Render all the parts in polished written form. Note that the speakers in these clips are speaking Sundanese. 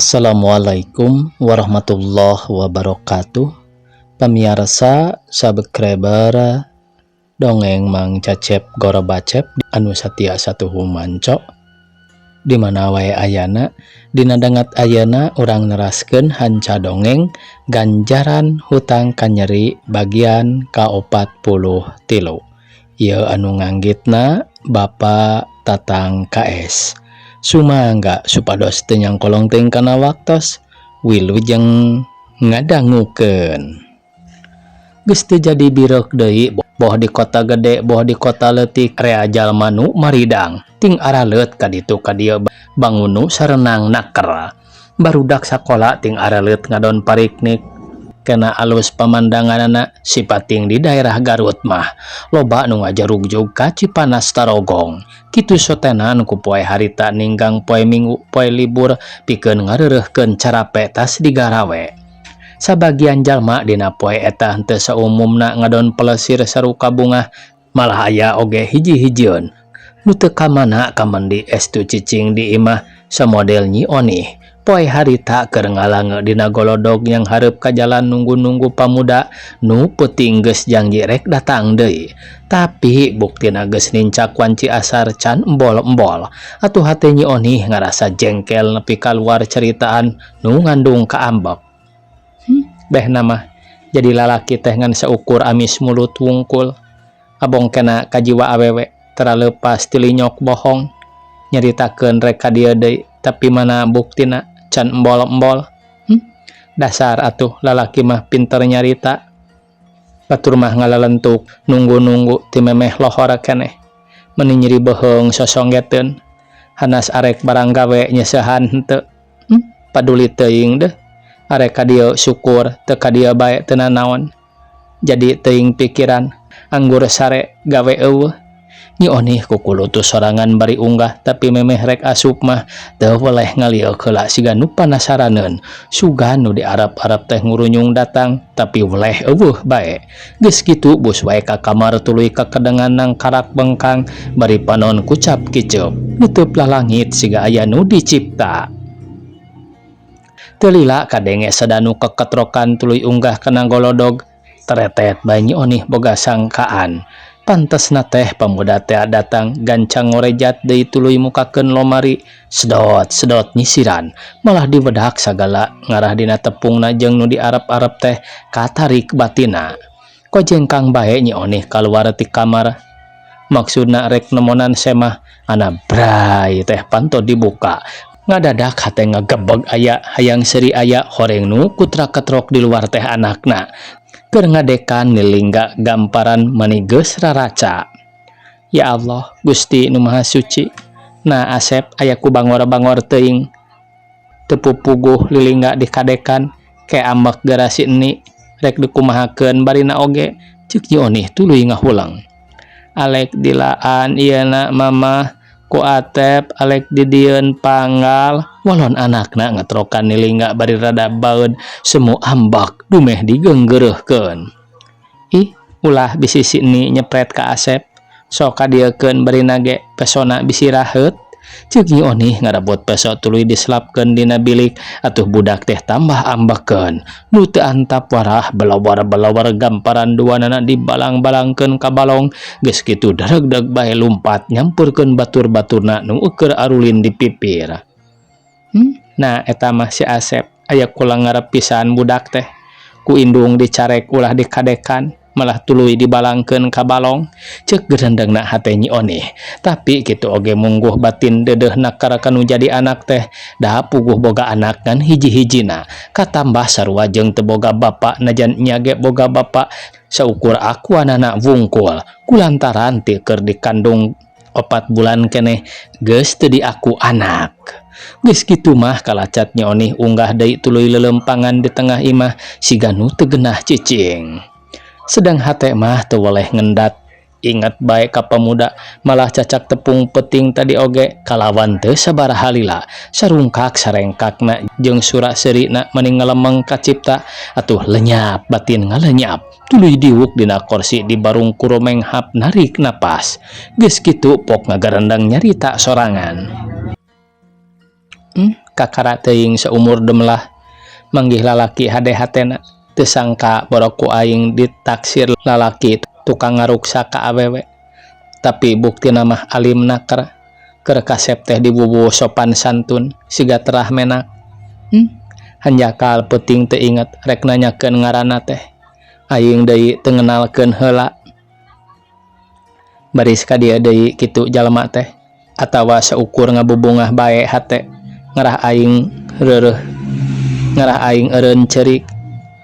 Assalamualaikum warahmatullahi wabarakatuh. Pamirsa subscriber dongeng Mang Cacep Gorobacep anu satia satuhu manco di mana wae ayana dina dangat ayana urang neraskeun hanca dongeng ganjaran hutang kanyeri bagian ka-43. Ieu anu nganggitna Bapak Tatang KS. Sumangga supados teu nyangkolong teuing kana waktos wilujeng ngadangukeun. Geus teu jadi birek deui boh di kota gede boh di kota leutik rea jalma nu maridang ting araleut ka ditu ka dieu bangunu sarenang naker. Barudak sakola ting araleut ngadon pariknik kena alus pemandanganna sipating di daerah Garut mah loba nu ngajarugjug ka Cipanas Tarogong. Kitu sotenan ku poe harita ninggang poe minggu poe libur pikeun ngareureuhkeun carape tas digarawe. Sabagian jalma dina poe eta henteu saumumna ngadon pelesir saruka bunga, malah aya oge hiji-hijieun nu teu kamana kamendi estu cicing di imah samodel Nyi Onih. Poe harita keur ngalange dina golodog yang hareup ka jalan nunggu-nunggu pamuda nu peuting geus janji rek datang deui. Tapi buktina geus nincak wanci asar can embol-embol. Atuh hate Nyi Onih ngarasa jengkel nepi kaluar ceritaan nu ngandung kaambek. Beh nama jadi lalaki teh ngan saukur amis mulut wungkul. Abong kena kajiwa awewe teralepas tilinyok bohong. Nyaritakeun rek ka dieu deui tapi mana buktina can embol-embol. Dasar atuh lalaki mah pinter nyarita. Batur mah ngalalentuk nunggu-nunggu ti memeh lohor keneh. Meni nyeri beheung sosonggeteun. Hanas arek barang gawe nyeusehan henteu. Paduli teuing deh. Arek ka dieu syukur teu ka dieu bae teu nanaon. Jadi teuing pikiran anggur sare gawe eueuh. Nyi Onih kukulutu sorangan bari unggah tapi memeh rek asup mah teu weleh ngalieu heula siga nu panasaraneun sugan nu diarap-arap teh ngurunyung datang tapi weleh eueuh bae. Geus kitu bus wae ka kamar tuluy kakedengan nang karak bengkang bari panon kucap kiceup nutup langit siga aya nu dicipta. Teu lila kadenge sadanu keketrokan tuluy unggah kana golodog teretet bae Nyi Onih boga sangkaan. Pantesna teh pamuda teh datang gancang ngorejat deui tuluy mukakeun lomari sedot-sedot nyisiran malah diwedak sagala ngarah dina tepungna jeung nu diarep-arep teh katarik batina. Kojengkang bae Nyi Onih kaluar ti kamar maksudna rek nemonan semah ana bray teh panto dibuka. Ngadadak hate ngagebeg aya hayang seri aya horeng nu kutra-ketrok di luar teh anakna. Keur ngadekan nilingga gamparan mani geus raraca. Ya Allah Gusti nu Maha Suci. Nah Asep aya ku bangor-bangor teuing. Teu pupuguh lilingga dikadekan ke ambek garasi eni rek dikumahakeun barina oge ceuk Nyi Onih tuluy ngahulang. Alek dilaan ieuna mama ku Atep alek didieun panggal walon anakna ngetrokan nilingga bari rada baeud semu ambak dumeh digeunggeureurkeun. Ih ulah bisi sini nyepret ka Asep sok kadiekeun barina ge pesona bisi raheut ceuk Nyi Onih ngarabot peso tuluy diselapkeun dina bilik atuh budak teh tambah ambekeun nu teu antap warah belawar-belawar gamparan duanana dibalang-balangkeun ka balong geus kitu daregdeg bae lumpat nyampurkeun batur-baturna nu keur arulin di pipir. Nah eta mah si Asep aya kulang ngarep pisan budak teh ku indung dicarek ulah dikadekan malah tuluy dibalangkeun ka balong ceuk gerendengna hate Nyi Onih. Tapi kitu oge mungguh batin deudeuhna karakan nu jadi anak teh da puguh boga anak ngan hiji-hijina katambah sarua jeung teu boga bapa najan nya ge boga bapa saukur akuanana wungkul kulantaran ti keur dikandung 4 bulan keneh geus teu diaku anak. Geus kitu mah kalacat Nyi Onih unggah deui tuluy lelempangan di tengah imah siga nu teu geunah cicing. Sedang hate mah teu weleh ngendat inget bae ka pemuda malah cacak tepung peting tadi oge kalawan teu sabaraha lila sarungkak sarengkakna jeung sura seurina meni ngalemeng ka cipta atuh lenyap batin ngalenyap tuluy diwuk dina kursi di barung kuromenghap narik napas. Geus kitu pok ngagarendang nyarita sorangan. kakara teuing seumur demlah manggih lalaki hade-hatena teu sangka boroku aing ditaksir lalaki tukang ngaruksa ka awewe tapi buktina mah alimna keur kasep teh dibubuh sopan santun siga terah menak. Hanjakal peuting teu inget rek nanyakeun ngaranna teh aing deui teu ngenalkeun heula. Baris ka dieu deui kitu jalma teh atawa seukur ngabubungah bae hate ngarah aing eureun ceurik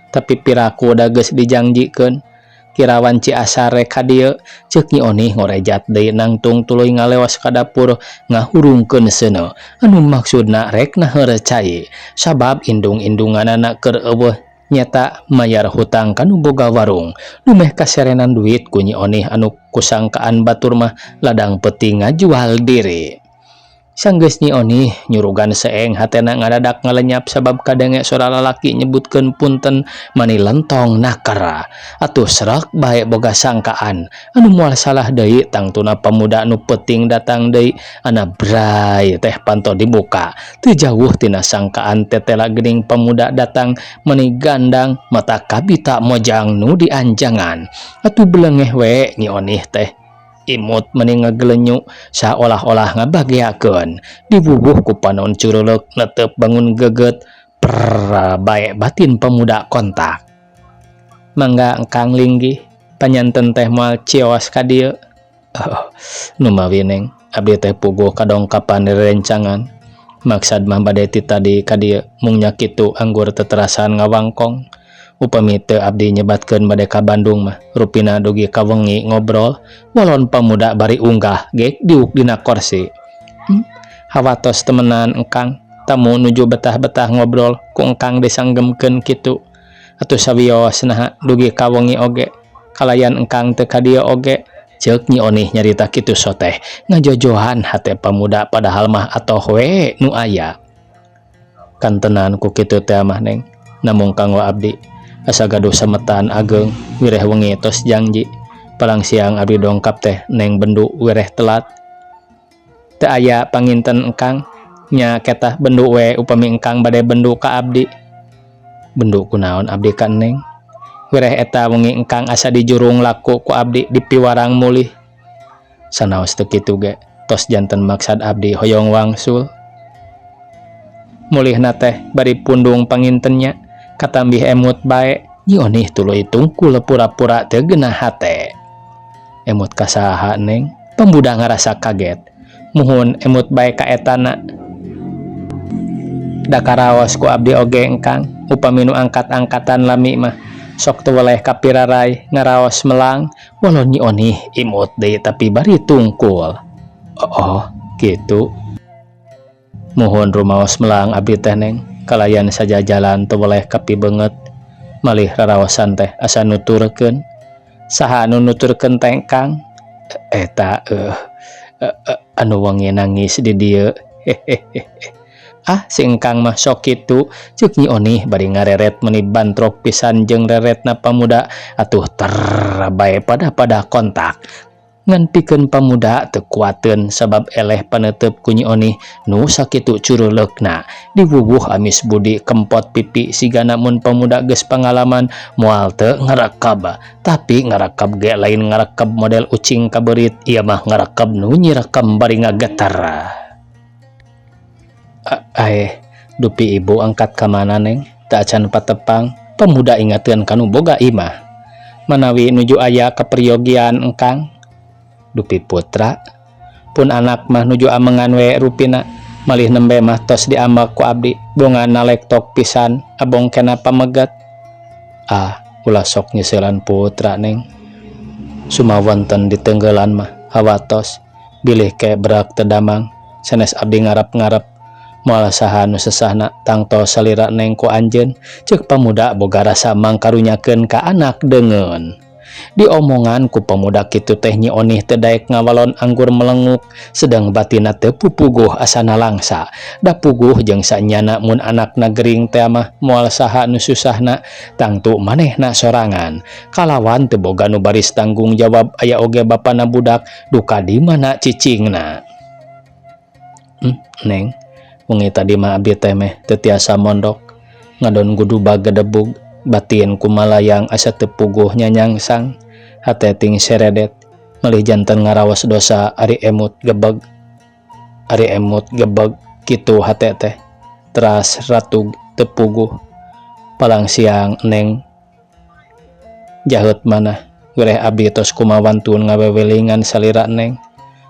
tapi piraku da geus dijangjikeun kirawan Ciasar rek ka dieu ceuk Nyi Onih ngorejat deui nangtung tuluy ngalewas ka dapur ngahurungkeun seuneu anu maksudna rek naheureut cai sabab indung-indunganna keur eueuh nyata mayar hutang kanu boga warung nu meh kaserenan duit ku Nyi Onih anu kusangkaan batur mah ladang peuting ngajual diri. Sanggeus Nyi Onih nyurugan seeng hatena ngadadak ngalenyap sabab kadenge sora lalaki nyebutkeun punten mani lentong nakara atuh serak bae boga sangkaan anu moal salah deui tangtuna pemuda nu peuting datang deui ana bray teh panto dibuka teu jauh tina sangkaan tetela geuning pemuda datang mani gandang mata kabita mojang nu dianjangan atuh belengeh we Nyi Onih teh imut meni ngagelenyu saolah-olah ngabageakeun dibubuh ku panon curuleuk netep bangun geget bae batin pemuda kontak. Mangga engkang linggih panyanten teh moal cios ka dieu. Nu mawi neng abdi teh puguh kadongkapan rerencangan maksad mah bade ti tadi ka dieu mung nya kitu anggur teterasan ngawangkong upami teu abdi nyebatkeun bade ka Bandung mah rupina dugi ka wengi ngobrol walon pemuda bari unggah gek diuk dina kursi. Hawatos temenan engkang tamu nuju betah-betah ngobrol ku engkang disanggemkeun kitu atuh sawios naha dugi ka wengi oge kalayan engkang teu ka dieu oge ceuk Nyi Onih nyarita kitu soteh ngajojohan hate pemuda padahal mah atoh we nu aya kantenan ku kitu teh mah neng namung kanggo abdi asa gaduh sametan ageng wireh wengi tos janji palang siang abdi dongkap teh neng bendu wireh telat teu aya panginten engkang nya ketah bendu we upami engkang bade bendu ka abdi. Bendu kunaon abdi ka neng wireh eta wengi engkang asa dijurung laku ku abdi di piwarang mulih sanaos teu kitu ge tos janten maksad abdi hoyong wangsul mulihna teh bari pundung pangintennya katambih emut bae Nyi Onih tuluy tungkul pura-pura teu geunah hate. Emut kasaha neng pemuda ngarasa kaget muhun emut bae ka etana da karaos ku abdi oge engkang upami nu angkat-angkatan lami mah sok teu weleh kapiraray ngaraos melang walon Nyi Onih imut deui tapi bari tungkul. Oh kitu muhun rumaos melang abdi teh neng kalayan saja jalan teu weleh kapi beungeut malih raraosan teh asa nuturkeun saha anu nuturkeun teh Kang eta anu wengi nangis di dieu si engkang mah sok kitu ceuk Nyi Onih bari ngareret meni bantrok pisan jeung reretna pemuda atuh terbae pada kontak ngan pikeun pemuda teu kuateun sabab eleh paneuteup ku Nyi Onih nu sakitu curuleukna dibubuh amis budi kempot pipi sigana mun pemuda geus pangalaman moal teu ngarekab tapi ngarekab ge lain ngarekab model ucing kabeurit ieu mah ngarekab nu nyirekam bari ngagetar. Dupi ibu angkat ka mana neng teu acan patepang pemuda ingatkeun kanu boga imah manawi nuju aya kaperyogian engkang dupi putra pun anak mah nuju amengan we rupina malih nembe mah tos diambak ku abdi bongan nalektok pisan abong kena pamegat ulah sok nyeuselan putra neng sumawonten di tenggelan mah hawatos bilih ke berak tedamang sanes abdi ngarep-ngarep moal saha nu sesahna tangto salira neng ku anjeun ceuk pemuda boga rasa mangkarunyakeun ka anak deungeun. Diomongan ku pemuda kitu teh Nyi Onih teu daek ngawalon anggur melenguk sedang batina teu pupuguh asana langsa da puguh jeung sanyana mun anakna gering teh mah moal saha nu susahna tangtu manehna sorangan kalawan teu boga nu baris tanggung jawab aya oge bapana budak duka di mana cicingna. Neng Wengi tadi mah abdi teh meh teu tiasa mondok, ngadon guduba gedebug, batin kumalayang asa teu puguh nyanyangsang, hate ting seredet, malih janten ngaraos dosa ari emut gebeg kitu hate teh, teras ratug teu puguh. Palang siang Neng jaheut manah, gereh abdi tos kumawantun ngawewelingan salira Neng.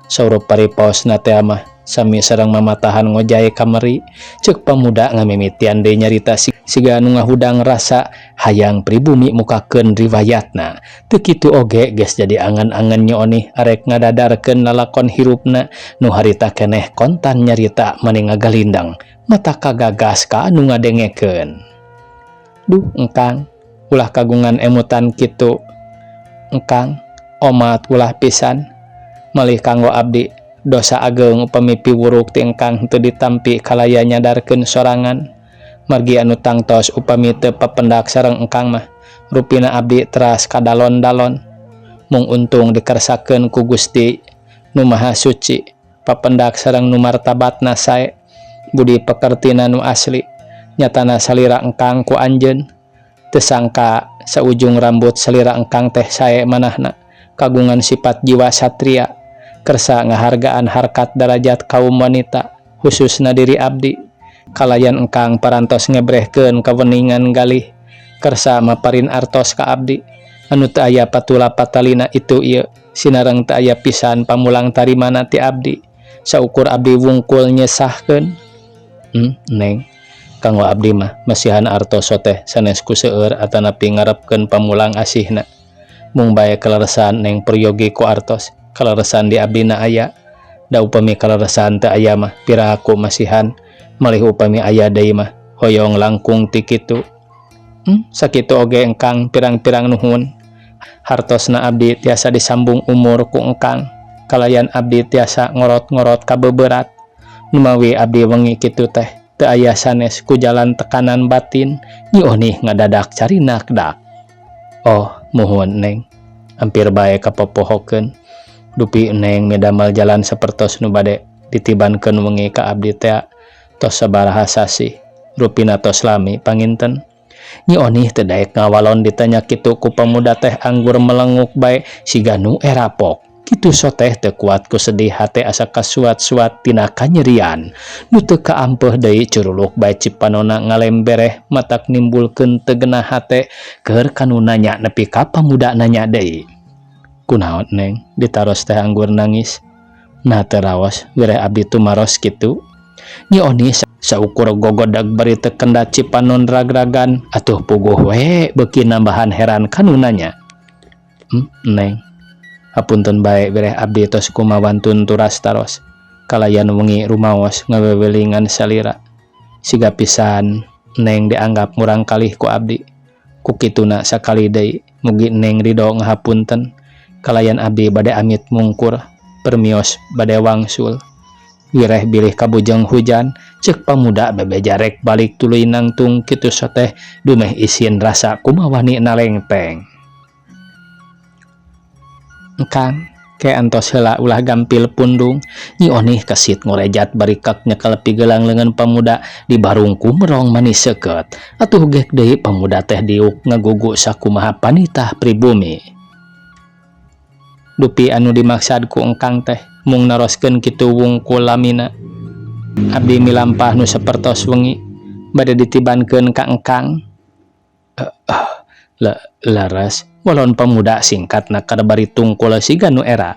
Saurup paripaosna teh mah sami sareng mamatahan ngojay kamari, ceuk pamuda ngamimitian deui nyarita siga anu ngahudang rasa hayang pribumi mukakeun riwayatna. Teu kitu oge geus jadi angan-angan nyooni arek ngadadarkeun lalakon hirupna nu harita keneh kontan nyarita mani ngagalindang mata kagagas ka anu ngadengekeun. Duh engkang, ulah kagungan emutan kitu engkang, omat ulah pisan, malih kanggo abdi dosa ageng upami piwuruk ti engkang teu ditampi kalaya nyadarkeun sorangan. Margi anu tangtos upami teu papendak sareng engkang mah rupina abdi teras kadalon-dalon. Mung untung dikersakeun ku Gusti nu Maha Suci, papendak sareng nu martabatna sae, budi pekertina nu asli, nyatana salira engkang ku anjeun. Teu sangka saujung rambut salira engkang teh sae manahna, kagungan sifat jiwa satria, kersa ngahargaan harkat darajat kaum wanita, khususna diri abdi. Kalayan engkang parantos ngebrehkeun kaweningan galih, kersa maparin artos ka abdi, anu teu aya patula patalina itu ieu, sinareng teu aya pisan pamulang tarimana ti abdi, saukur abdi wungkul nyesahkeun. Neng, kanggo abdi mah masihan artoso teh sanes ku seueur atanapi ngarepkeun pamulang asihna. Mung bae kaleresan Neng peryogi ku artos, kaleresan di abdina aya. Da upami kaleresan teu aya mah piraku masihan, malih upami aya deui mah hoyong langkung ti kitu. Sakitu oge engkang pirang-pirang nuhun. Hartosna abdi tiasa disambung umur ku engkang, kalayan abdi tiasa ngorot-ngorot kabeuberat. Numawi abdi wengi kitu teh teu aya sanes ku jalan tekanan batin, nyi onih ngadadak carinak dak. Oh, muhun Neng, hampir bae kapopohokeun. Dupi Neng midamel jalan sapertos nu bade ditibankeun wengi ka abdi teh tos sabaraha sasi, rupina tos lami panginten. Nyi onih teu daek ngawalon ditanya kitu ku pemuda teh anggur melenguk bae siga nu erapok. Kitu soteh teu kuat ku sedih hate asa kasuat-suat tina kanyerian. Nu teu kaampeuh deui curuluk bae cipanona ngalembereh matak nimbulkeun teu geunah hate keur kanu nanya nepi ka pamuda nanya deui. Kunaon Neng, ditaros teh anggur nangis. Nah teu raos gereh abdi tumaros kitu. Nyi onih saukur gogodag bari teu kendat cipanon ragragan, atuh puguh we beuki nambahan heran kanu nanya. Neng, hapunten bae bereh abdi tos kumawantun turas taros, kalayan wengi rumaos ngawewelingan salira. Siga pisan Neng dianggap murang kalih ku abdi. Ku kituna sakali deui mugi Neng ridho ngahapunten, kalayan abdi bade amit mungkur, permios bade wangsul. Wireh bilih kabujeng hujan, ceuk pamuda bebejarek balik tuluy nangtung kitu soteh dumeh isin rasa kumawani nalengteng. Engkang, ke antos heula ulah gampil pundung, nyi onih kesit ngorejat barikak nyekel pigelang leungeun pamuda di barungku merong manis seukeut. Atuh gek deui pamuda teh diuk ngagugu sakumaha panitah pribumi. Dupi anu dimaksad ku engkang teh mung naroskeun kitu wungkul lamina. Abdi milampah nu sapertos wengi bade ditibankeun ka engkang. Laras walon pamuda singkatna kadabari tungkul siga nu era.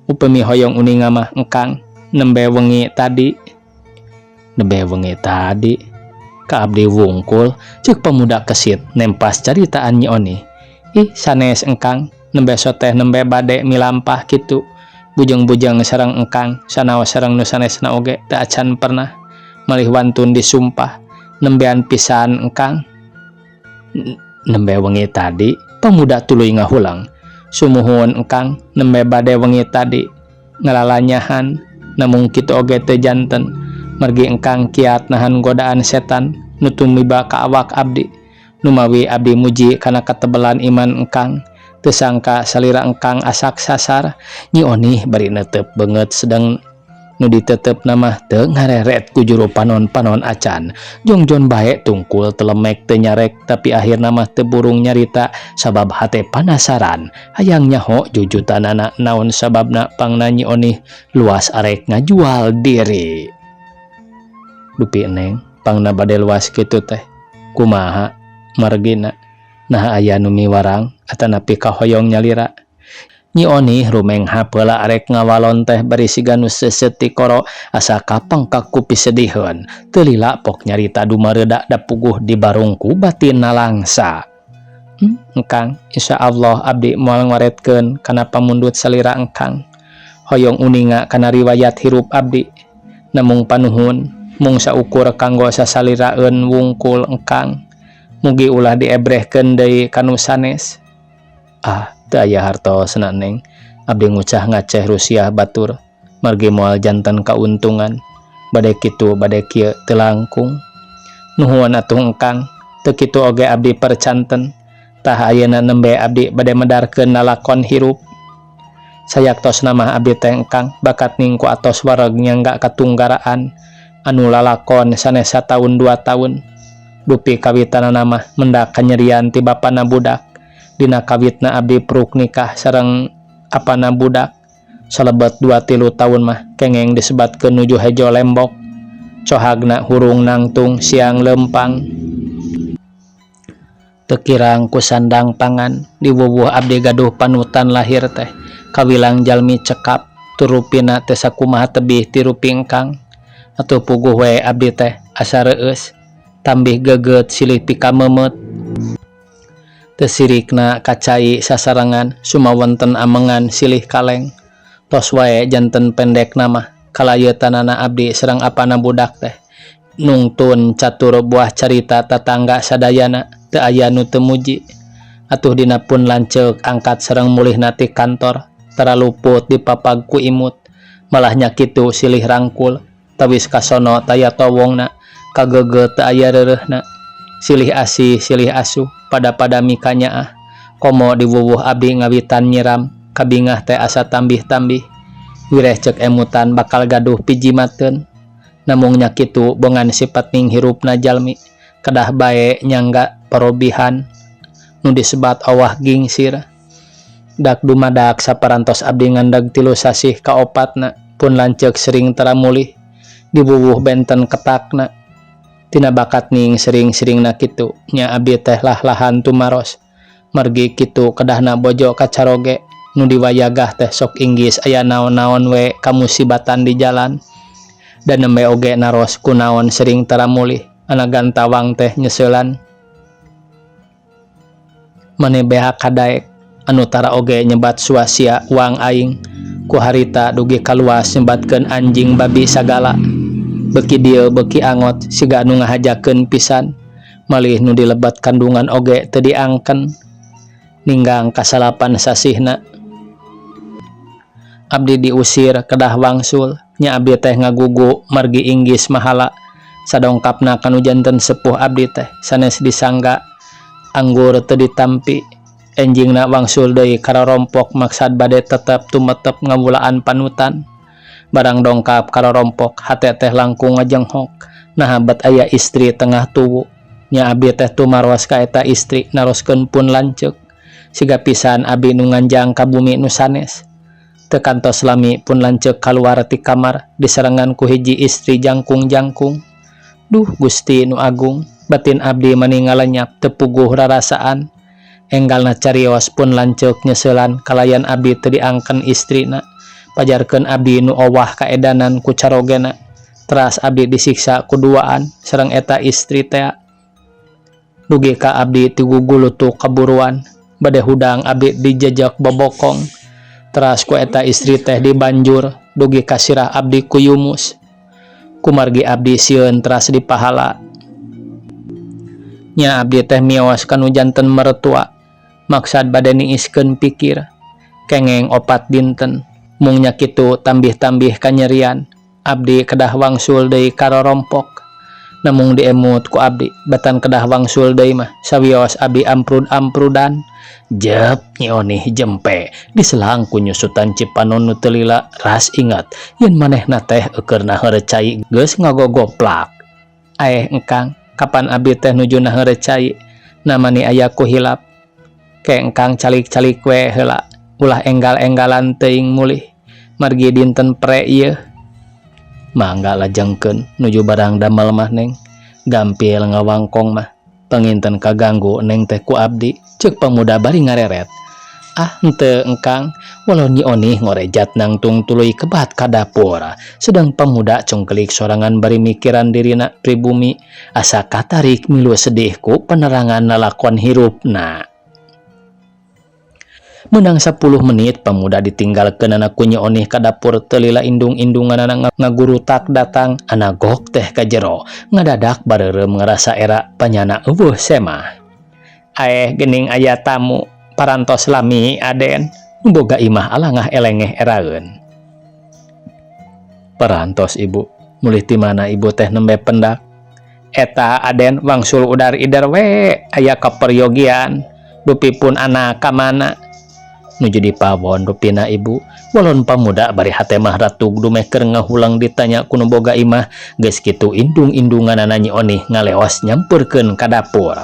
Upami hoyong uninga mah engkang nembe wengi tadi ka abdi wungkul, ceuk pamuda kesit nempas caritaan nyi oni. Ih sanes engkang nembe soteh nembe bade milampah kitu. Bujeng-bujeng sareng engkang sanaos sareng nu sanesna oge teu acan pernah, malih wantun disumpah nembean pisan engkang. Nembe wengi tadi, pamuda tuluy ngahulang. Sumuhun engkang nembe bade wengi tadi, ngalalanyahan namung kitu oge teu janten. Margi engkang kiat nahan godaan setan nu tumiba ka awak abdi. Numawi abdi muji kana katebelan iman engkang. Teu sangka salira engkang asak sasar, nyi onih bari neuteup beungeut sedeng nu ditetep nama teu ngareret ku juru panon-panon acan. Jongjon bae tungkul telemek teu nyarek, tapi akhir nama teu burung nyarita sabab hate penasaran hayang nyaho jujutanana naon sababna pangna nyi onih luas arek ngajual diri. Dupi Eneng pangna bade luas kitu teh kumaha margina nah aya nu miwarang atanapi kahoyong nyalira. Nyi onih rumeng hapeula arek ngawalon teh bari siga nu seuseut ti koro asa kapang kaku pisedihun teu lila pok nyarita dumareuda da puguh di barungku batinna langsa. Engkang insyaallah abdi moal ngaretkeun kana pamundut salira engkang. Hoyong uninga kana riwayat hirup abdi. Namung panuhun mung saukur kanggo sasaliraeun wungkul engkang. Mugi ulah diebrehkeun deui kanu sanes. Teu aya hartosna Neng. Abdi ngucah ngaceh Rusiah batur margi moal janten kauntungan. Bade kitu bade kieu teu langkung. Nuhun atuh engkang, teu kitu oge abdi percanten. Tah ayeuna nembe abdi bade medarkeun lalakon hirup. Sayaktos mah abdi teh engkang bakat ningku atos wareg nyangga katunggaraan anu lalakon sanes sataun 2 tahun. Dupi kawitanana mah mendak kanyerian ti bapana budak. Dina kawitna abdi pruk nikah sareng apana budak. Salebet 2-3 tahun mah kengeng disebatkeun nuju hejo lembok. Cohagna hurung nangtung siang lempang. Teu kirang ku sandang pangan diwuwuh abdi gaduh panutan lahir teh kawilang jalmi cekap turupina teh sakumaha tebih ti rupi engkang. Atuh puguh we abdi teh asa reueus tambih geget silih pikamemet. Teu sirikna kacai sasarengan sumawenten amengan silih kaleng. Tos wae janten pendek nama kalayeutanana abdi sareng apana budak teh nungtun catur buah carita tatangga sadayana teu aya nu teu muji. Atuh dina pun lanceuk angkat sareng mulihna ti kantor tara luput dipapag ku imut. Malah nya kitu silih rangkul tawis kasono taya towongna kageget teu aya reureuhna. Silih asih silih asuh pada mikanya komo diwuwuh abdi ngawitan nyiram kabingah teh asa tambih-tambih. Wireh cek emutan bakal gaduh pijimateun. Namung nya kitu bongan sifat ning hirupna jalmi kedah bae nyangga parobihan nu disebat awah gingsir. Dak dumadak saparantos abdi ngandeg 3 sasih ka 4na pun lanceuk sering tara mulih diwuwuh benten ketakna. Tina bakat ning sering-seringna kitu nya abdi teh lah-lahan tumaros. Margi kitu kedahna bojo kacaroge nu diwayagah teh sok inggis aya naon-naon we kamusibatan di jalan. Dan nembe oge naros kunaon sering tara mulih anagan tawang teh nyeseulan. Mane beha kadaek anu tara oge nyebat suasia uang aing ku harita dugi kaluas nyebatkeun anjing babi sagala. Beki dieu beki angot siga anu ngahajakeun pisan malih nu dilebat kandungan oge teu diangken. Ninggang kasalapan sasihna abdi diusir kedah wangsul nya abdi teh ngagugu margi inggis mahala sadongkapna kanu janten sepuh abdi teh sanes disangga anggur teu ditampi. Enjingna wangsul deui karorompok maksad bade tetep tumetep ngawulaan panutan. Barang dongkap karorompok hate teh langkung ngajenghok nah bet aya istri tengah tuwu. Nya abdi teh tumaros ka eta istri naroskeun pun lanceuk siga pisan abdi nu nganjang ka bumi nu sanes. Teu kantos lami pun lanceuk kaluar ti kamar disarengan ku hiji istri jangkung-jangkung. Duh Gusti nu agung, batin abdi mani ngalenyap teu puguh rarasaan. Enggalna carios pun lanceuk nyeseulan kalayan abdi teu diangken istrina. Pajarkeun abdi nu owah kaedanan ku carogena. Teras abdi disiksa kuduaan sareng eta istri teh. Dugi ka abdi ti gugulutuk kaburuan bade hudang abdi dijejak bobokong. Teras ku eta istri teh dibanjur dugi ka sirah abdi ku yumus. Kumargi abdi sieun teras dipahala. Nya abdi teh mioos kanu janten mertua maksad bade niiskeun pikir kengeng 4 dinten. Mung nya kitu tambih-tambih kanyerian abdi kedah wangsul deui karorompok. namung diemut ku abdi batan kedah wangsul deui mah sawios abdi amprud-amprudan. Jep Nyi Onih jempe diselang ku nyusutan Cipanon nu teu lila ras ingat yen manehna teh eukeurna heureuh cai geus ngagogoplak. Engkang kapan abdi teh nujuna heureuh cai namani aya ku hilap ke engkang calik-calik we heula ulah enggal-enggalan teuing mulih margi dinten pre ieu. Mangga lajengkeun nuju barang damel mah Neng. Gampil ngawangkong mah panginten kaganggu Neng teh ku abdi ceuk pemuda bari ngareret. Henteu engkang, walau Nyi Onih ngorejat nangtung tuluy kebat ka dapur. Sedang pemuda congkelik sorangan bari mikiran dirina pribumi asa katarik milu sedih ku penerangan lalakon hirupna. Menang 10 menit pemuda ditinggalkeun anak ku Nyi Onih ka dapur teu lila indung-indunganna ngagurutak datang anagok teh ka jero ngadadak bareureum ngarasa era panyana eueuh semah. Geuning aya tamu parantos lami Aden nu boga imah alangah elengeh eraeun. Parantos ibu, mulih ti mana ibu teh nembe pendak? Eta Aden wangsul udar idar we aya kaperyogian dupipun anak ka mana? Nuju dipawon rupina ibu, walon pamuda bari hate mah ratug dumeh keur ngahulang ditanya ku nu boga imah geus kitu indung-indunganna Nyi Onih ngaleos nyampeurkeun ka dapur.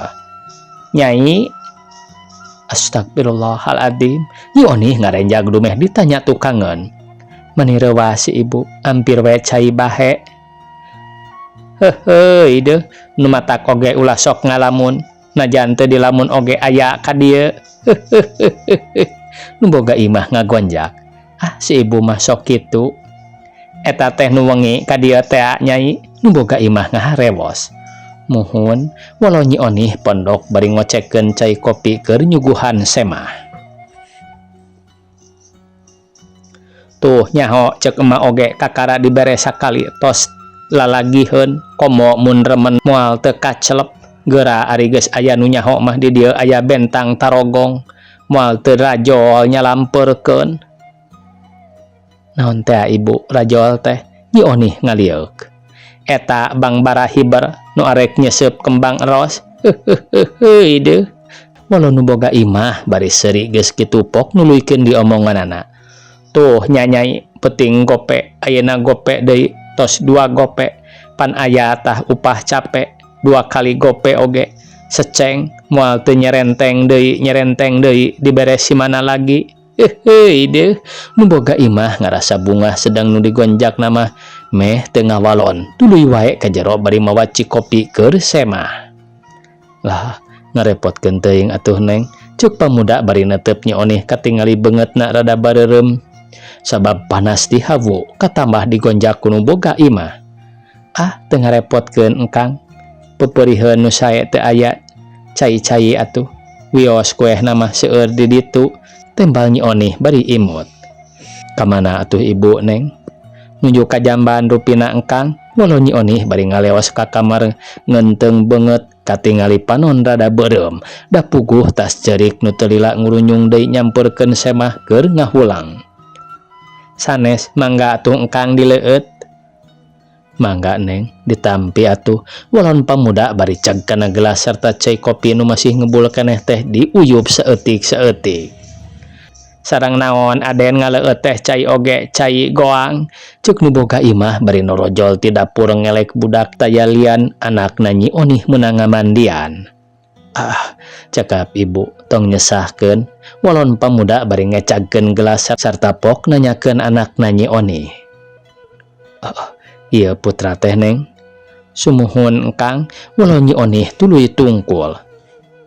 Nyai, astagfirullahaladzim, Nyi Onih ngarenjag dumeh ditanya tukangan. Manireuwa si ibu, ampir we cai bahe. Heuheuy deuh, nu matak oge ulah sok ngalamun, najan teu dilamun oge aya ka dieu. Nu boga imah ngagonjak. Si ibu mah sok kitu. Eta teh nu wengi ka dieu teh Nyai, nu boga imah ngaharewos. Muhun, walau Nyi Onih pondok bari ngocekeun cai kopi keur nyuguhan semah. Tuh nyaho ceuk emak oge kakara dibere sakali tos lalagiheun komo mun remen moal teu kacelep geura ari geus aya nu nyaho mah di dieu aya bentang tarogong moal teu rajol nyalampeurkeun. Naon teh ibu rajol teh? Nyi Onih ngalieuk. Eta Bang Barahiber nu arek nyeseup kembang eros. Heuheuy deuh. Walau nu boga imah bari seuri geus kitu pok nuluykeun di omonganana. Tuh Nyai peuting gope ayeuna gope deui tos 2 gope pan aya tah upah capek 2 kali gope oge seceng moal teu nyerenteng deui dibere si mana lagi. Heuheuy deuh nu boga imah ngarasa bunga sedang nu digonjak nama meh teu ngawalon tuluy wae ka jero bari mawaci kopi keur semah. Lah ngarepotkeun teuing atuh Neng, ceuk pamuda bari neuteup Nyi Onih katingali beungeutna rada bareureum sabab panas di hawu katambah digonjak ku nu boga imah. Teu ngarepotkeun engkang, pepeuriheun nu sae teu aya cai-cai atuh wios kuehna mah seueur di ditu. Tembal Nyi Onih bari imut. Kamana atuh ibu Neng? Nuju ka jamban rupina engkang, walau Nyi Onih bari ngaleos ka kamar ngenteung beungeut katingali panon rada beureum da puguh tas cerik nu teu lila ngurunyung deui nyampeurkeun semah keur ngahulang. Sanes mangga atuh engkang dileueut. Mangga Neng, ditampi atuh. Walon pamuda bari ceg kana gelas sarta cai kopi nu masih ngebul keneh teh diuyup saeutik-saeutik. Sareng naon Aden ngaleueut teh cai oge cai goang. Ceuk nu boga imah bari norojol ti dapur ngelek budak tayalian anakna Nyi Onih meunang ngamandian. Cakap ibu tong nyesahkeun. Walon pamuda bari ngecagkeun gelas sarta pok nanyakeun anakna Nyi Onih. Ieu putra teh Neng. Sumuhun engkang, walau Nyi Onih tuluy tungkul.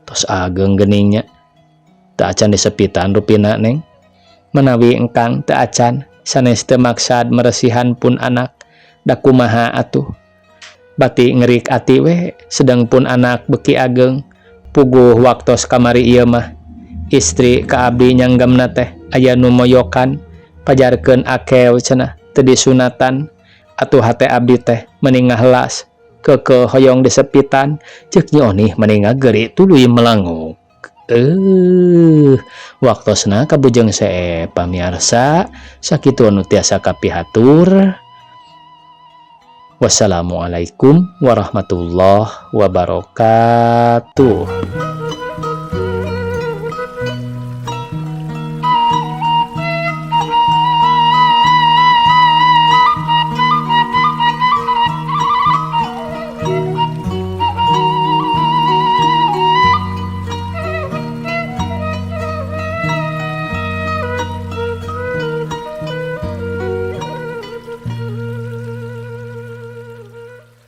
Tos ageng geuningnya. Teu acan disepitan rupina Neng. Menawi engkang teu acan sanes teu maksad meresihan pun anak da kumaha atuh. Bati ngeurik ati we sedang pun anak beuki ageng puguh waktos kamari ieu mah istri ka abdi nyanggemna teh aya nu moyokan pajarkeun akew cenah teu disunatan atuh hate abdi teh mending ngahelas keukeuh hoyong disepitan. Ceuk Nyi Onih mending ngageuri tuluy melanguk. Waktosna kabujeng see pamiarsa sakitu anu tiasa kapihatur. Wassalamualaikum warahmatullahi wabarakatuh.